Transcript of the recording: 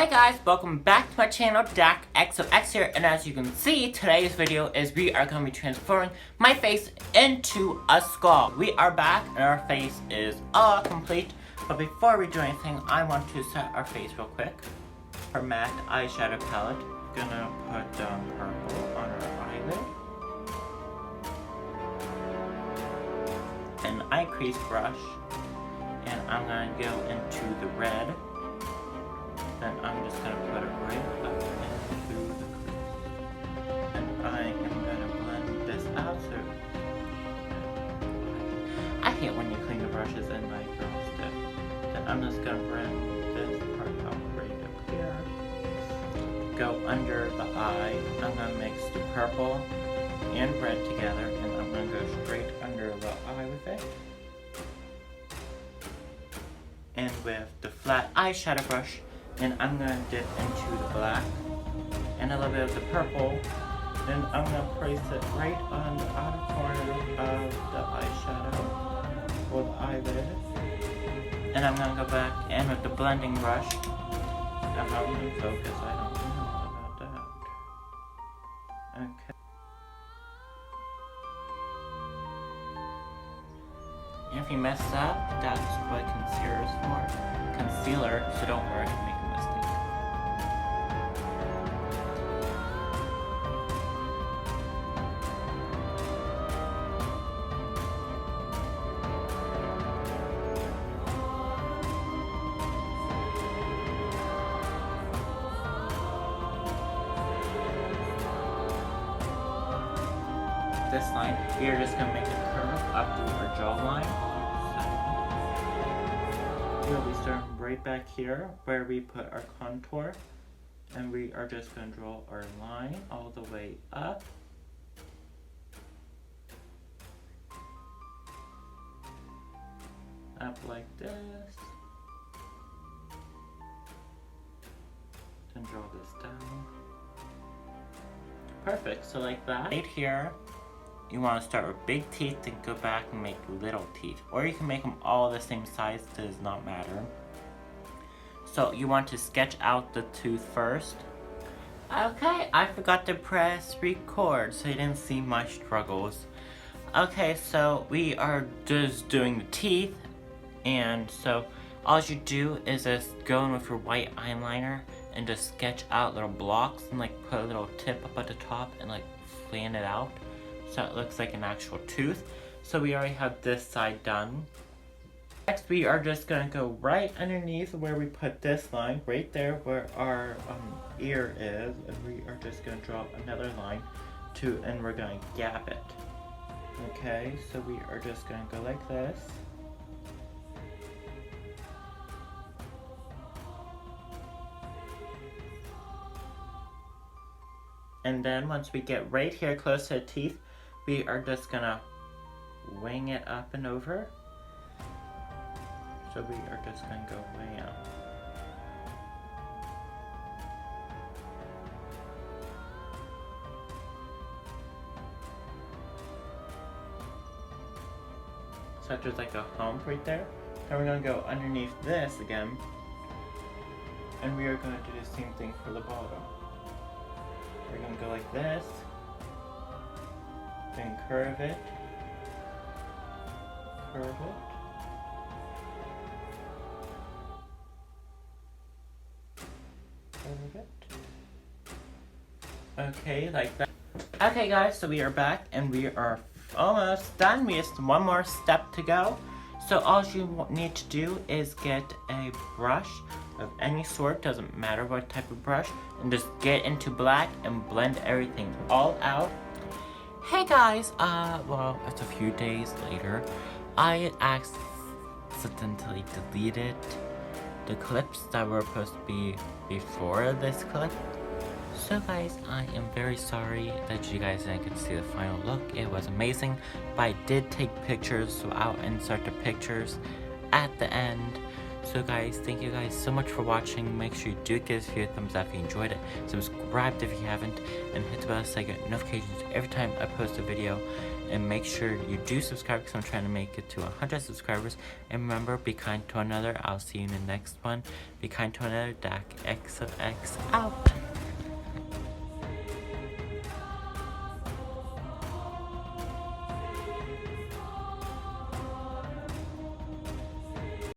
Hey guys, welcome back to my channel, DakXOX here, and as you can see, today's video is we are going to be transforming my face into a skull. We are back and our face is all complete, but before we do anything, I want to set our face real quick. Our matte eyeshadow palette, gonna put purple on our eyelid. An eye crease brush, and I'm gonna go into the red. Then I'm just going to put it right up into the crease. And I am going to blend this out so... I hate when you clean the brushes and my girls do. Then I'm just going to blend this part out right up here. Go under the eye. I'm going to mix the purple and red together. And I'm going to go straight under the eye with it. And with the flat eyeshadow brush, and I'm going to dip into the black and a little bit of the purple. Then I'm going to place it right on the outer corner of the eyeshadow or the eyelid. And I'm going to go back in with the blending brush. I'm not going to focus, I don't know about that. Okay. And if you mess up, that's what concealer is for. Concealer, so don't worry, make a mistake. This line, we are just going to make a curve up to our jawline. We'll be starting right back here where we put our contour, and we are just going to draw our line all the way up. Up like this. Then draw this down. Perfect, so like that. Right here, you want to start with big teeth and go back and make little teeth. Or you can make them all the same size, does not matter. So you want to sketch out the tooth first. Okay, I forgot to press record, so you didn't see my struggles. Okay, so we are just doing the teeth. And so all you do is just go in with your white eyeliner and just sketch out little blocks and like put a little tip up at the top and like fan it out. So it looks like an actual tooth. So we already have this side done. Next we are just going to go right underneath where we put this line, right there where our ear is. And we are just going to draw another line too, and we're going to gap it. Okay, so we are just going to go like this. And then once we get right here close to the teeth, we are just gonna wing it up and over. So we are just gonna go way up. So there's like a hump right there. Then we're gonna go underneath this again. And we are gonna do the same thing for the bottom. We're gonna go like this. Then curve it, curve it. Okay, like that. Okay guys, so we are back and we are almost done. We just have one more step to go. So all you need to do is get a brush of any sort, doesn't matter what type of brush, and just get into black and blend everything all out. Hey guys, well, it's a few days later. I accidentally deleted the clips that were supposed to be before this clip. So guys, I am very sorry that you guys didn't get to see the final look. It was amazing, but I did take pictures, so I'll insert the pictures at the end. So guys, thank you guys so much for watching. Make sure you do give this video a thumbs up if you enjoyed it. Subscribe if you haven't, and hit the bell so you get notifications every time I post a video. And make sure you do subscribe because I'm trying to make it to 100 subscribers. And remember, be kind to another. I'll see you in the next one. Be kind to another. Dak X of X out.